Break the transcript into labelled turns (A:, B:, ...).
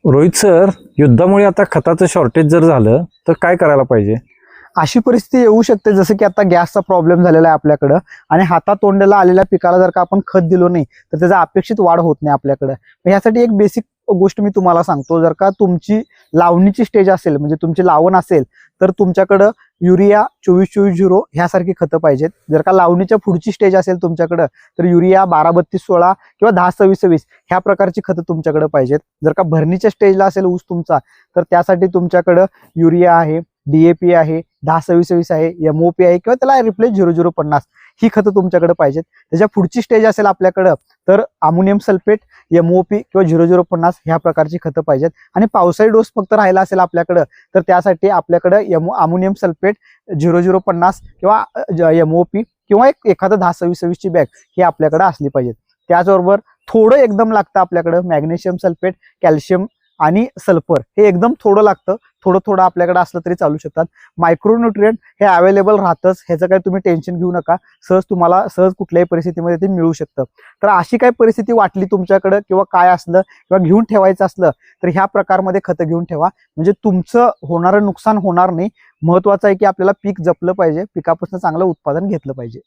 A: Rohit sir, युद्धामुळे आता खताचं शॉर्टेज जर झालं तर काय करायला पाहिजे?
B: अशी परिस्थिती येऊ शकते, जसं की आता गॅसचा प्रॉब्लेम झालेला आहे आपल्याकडं आणि हातातोंडाला आलेल्या पिकाला जर का आपण खत दिलो नाही तर त्याचा अपेक्षित वाढ होत नाही आपल्याकडं. यासाठी एक बेसिक गोष्ट मी तुम्हाला सांगतो. जर का तुमची लावणीची स्टेज असेल, म्हणजे तुमची लावण असेल, तर तुमच्याकडं युरिया 24-24-0 ह्यासारखी खतं पाहिजेत. जर का लावणीच्या पुढची स्टेज असेल तुमच्याकडं तर युरिया 12-32-16 किंवा 10-26-26 ह्या प्रकारची खतं तुमच्याकडे पाहिजेत. जर का भरणीच्या स्टेजला असेल ऊस तुमचा तर त्यासाठी तुमच्याकडं युरिया आहे, DAP आहे, 10-26-26 आहे, MOP आहे किंवा त्याला रिप्लेस 0050 ही खतं तुमच्याकडे पाहिजेत. त्याच्या पुढची स्टेज असेल आपल्याकडं तर अमोनियम सल्फेट, MOP किंवा 0050 ह्या प्रकारची खतं पाहिजेत. आणि पावसाळी डोस फक्त राहिला असेल आपल्याकडं तर त्यासाठी आपल्याकडं अमोनियम सल्फेट 0050 किंवा MOP किंवा एखादं 10-26-26 ची बॅग ही आपल्याकडे असली पाहिजे. त्याचबरोबर थोडं एकदम लागतं आपल्याकडं मॅग्नेशियम सल्फेट, कॅल्शियम आणि सल्फर हे एकदम थोडं लागतं. थोडं थोडं आपल्याकडे असलं तरी चालू शकतात. मायक्रोन्युट्रिएंट हे अवेलेबल राहतच, ह्याचं काही तुम्ही टेन्शन घेऊ नका. तुम्हाला सहज कुठल्याही परिस्थितीमध्ये ते मिळू शकतं. तर अशी काही परिस्थिती वाटली तुमच्याकडं किंवा काय असलं किंवा घेऊन ठेवायचं असलं तर ह्या प्रकारमध्ये खतं घेऊन ठेवा, म्हणजे तुमचं होणारं नुकसान होणार नाही. महत्वाचं आहे की आपल्याला पीक जपलं पाहिजे, पिकापासून चांगलं उत्पादन घेतलं पाहिजे.